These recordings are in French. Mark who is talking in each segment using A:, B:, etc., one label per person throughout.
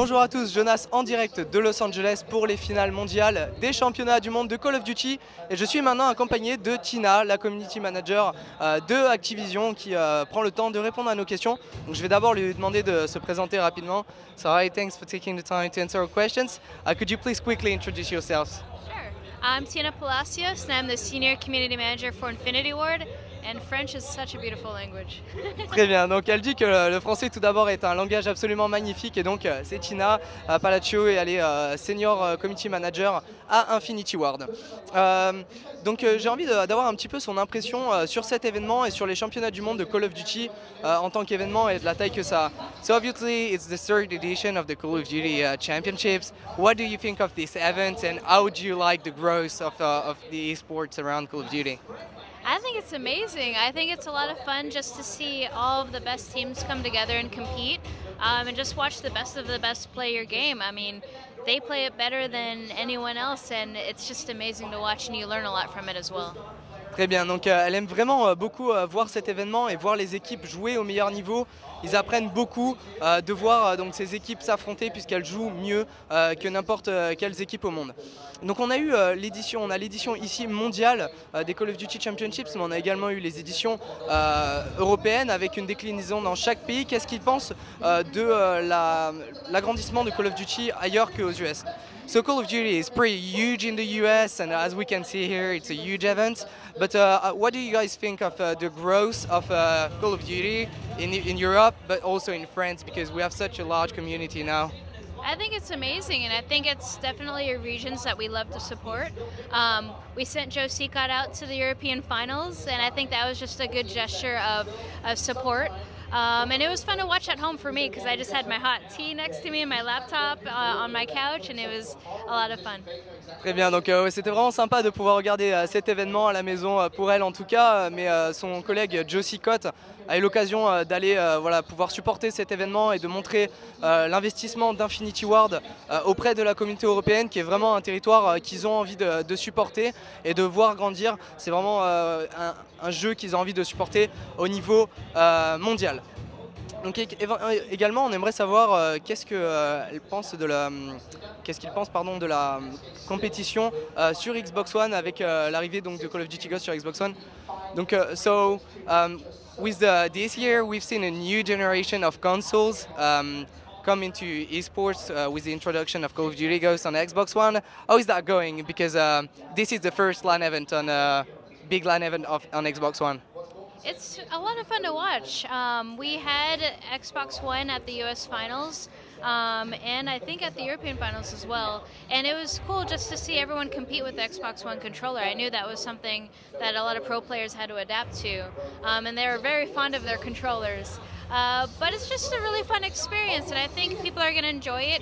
A: Bonjour à tous, Jonas en direct de Los Angeles pour les finales mondiales des championnats du monde de Call of Duty. Et je suis maintenant accompagné de Tina, la community manager de Activision, qui prend le temps de répondre à nos questions. Donc je vais d'abord lui demander de se présenter rapidement. So hi, thanks for taking the time to answer our questions. Could you please quickly introduce yourselves?
B: Sure. I'm Tina Palacios and I'm the Senior Community Manager for Infinity Ward. And French is such a beautiful language.
A: Très bien, donc elle dit que le français tout d'abord est un langage absolument magnifique et donc c'est Tina Palacios et elle est Senior Community Manager à Infinity Ward. Donc j'ai envie d'avoir un petit peu son impression sur cet événement et sur les championnats du monde de Call of Duty en tant qu'événement et de la taille que ça a. So obviously it's the third edition of the Call of Duty Championships. What do you think of this event and how do you like the growth of the esports around Call of Duty?
B: I think it's amazing. I think it's a lot of fun just to see all of the best teams come together and compete and just watch the best play your game. I mean, they play it better than anyone else and it's just amazing to watch and you learn a lot from it as well.
A: Très bien, donc elle aime vraiment beaucoup voir cet événement et voir les équipes jouer au meilleur niveau. Ils apprennent beaucoup de voir donc ces équipes s'affronter puisqu'elles jouent mieux que n'importe quelles équipes au monde. Donc on a eu l'édition ici mondiale des Call of Duty Championships, mais on a également eu les éditions européennes avec une déclinaison dans chaque pays. Qu'est-ce qu'ils pensent de l'agrandissement de Call of Duty ailleurs qu'aux US? So Call of Duty is pretty huge in the US, and as we can see here, it's a huge event. But what do you guys think of the growth of Call of Duty in Europe, but also in France, because we have such a large community now?
B: I think it's amazing, and I think it's definitely a regions that we love to support. We sent Joe Seacott out to the European finals, and I think that was just a good gesture of support. And it was fun to watch at home for me because I just had my hot tea next to me and my laptop on my couch, and it was a lot of fun.
A: Très bien, donc c'était vraiment sympa de pouvoir regarder cet événement à la maison pour elle en tout cas, mais son collègue Joe Seacott a eu l'occasion d'aller pouvoir supporter cet événement et de montrer l'investissement d'Infinity Ward auprès de la communauté européenne, qui est vraiment un territoire qu'ils ont envie de supporter et de voir grandir. C'est vraiment un jeu qu'ils ont envie de supporter au niveau mondial. Donc également, on aimerait savoir qu'est-ce qu'ils pensent de la compétition sur Xbox One avec l'arrivée donc de Call of Duty Ghost sur Xbox One. Donc with this year, we've seen a new generation of consoles come into esports with the introduction of Call of Duty Ghost on Xbox One. How is that going? Because this is the first LAN event on big LAN event on Xbox One.
B: It's a lot of fun to watch. We had Xbox One at the US Finals and I think at the European Finals as well. And it was cool just to see everyone compete with the Xbox One controller. I knew that was something that a lot of pro players had to adapt to. And they were very fond of their controllers. But it's just a really fun experience, and I think people are going to enjoy it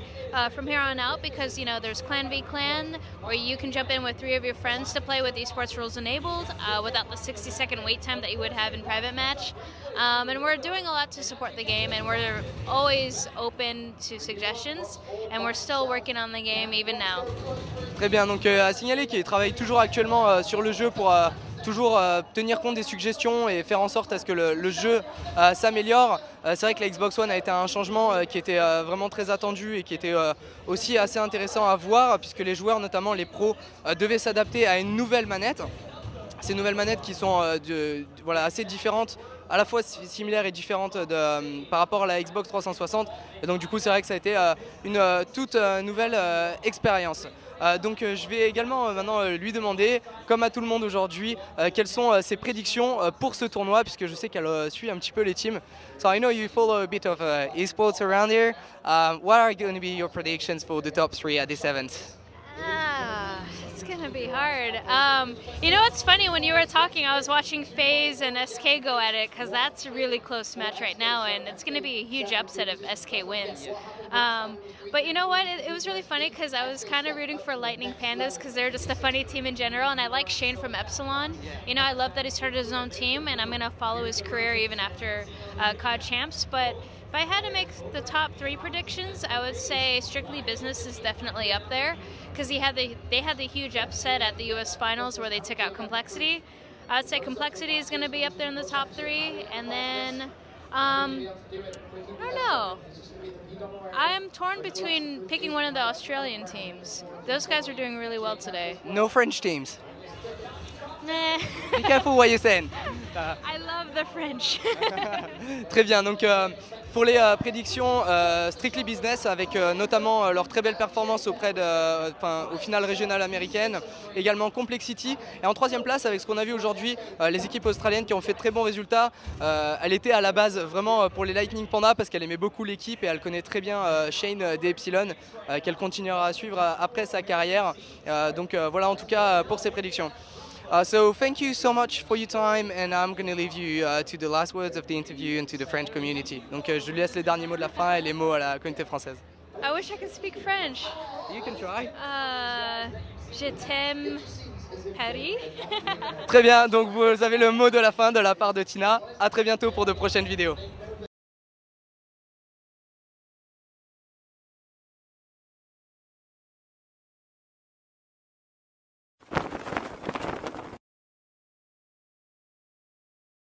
B: from here on out because, you know, there's Clan v Clan, where you can jump in with 3 of your friends to play with esports rules enabled without the 60-second wait time that you would have in private match. And we're doing a lot to support the game, and we're always open to suggestions, and we're still working on the game even now.
A: Très bien, donc à signaler qu'il travaille toujours actuellement sur le jeu pour toujours tenir compte des suggestions et faire en sorte à ce que le jeu s'améliore. C'est vrai que la Xbox One a été un changement qui était vraiment très attendu et qui était aussi assez intéressant à voir puisque les joueurs, notamment les pros, devaient s'adapter à une nouvelle manette. Ces nouvelles manettes qui sont assez différentes, à la fois similaires et différentes par rapport à la Xbox 360. Et donc du coup c'est vrai que ça a été une toute nouvelle expérience. Donc je vais également maintenant lui demander, comme à tout le monde aujourd'hui, quelles sont ses prédictions pour ce tournoi, puisque je sais qu'elle suit un petit peu les teams. So I know you follow a bit of esports around here. What are going to be your predictions for the top 3 at this event?
B: It's gonna be hard. You know what's funny, when you were talking I was watching FaZe and SK go at it because that's a really close match right now and it's gonna be a huge upset if SK wins. But you know what, it was really funny because I was kind of rooting for Lightning Pandas because they're just a funny team in general, and I like Shane from Epsilon. You know, I love that he started his own team and I'm gonna follow his career even after COD Champs. But if I had to make the top 3 predictions, I would say Strictly Business is definitely up there because they had the huge upset at the US Finals where they took out Complexity. I would say Complexity is going to be up there in the top 3, and then I don't know. I am torn between picking one of the Australian teams. Those guys are doing really well today.
A: No French teams.
B: Nah.
A: Be careful what you're saying.
B: I love the French.
A: Très bien, donc pour les prédictions strictly business avec notamment leur très belle performance auprès au final régional américaine, également Complexity et en troisième place avec ce qu'on a vu aujourd'hui, les équipes australiennes qui ont fait de très bons résultats. Elle était à la base vraiment pour les Lightning Panda parce qu'elle aimait beaucoup l'équipe et elle connaît très bien Shane des Epsilon qu'elle continuera à suivre après sa carrière. Donc voilà en tout cas pour ces prédictions. So thank you so much for your time and I'm going to leave you to the last words of the interview and to the French community. Donc je lui laisse les derniers mots de la fin et les mots à la communauté française.
B: I wish I could speak French.
A: You can try.
B: Je t'aime, Paris.
A: Très bien, donc vous avez le mot de la fin de la part de Tina. À très bientôt pour de prochaines vidéos.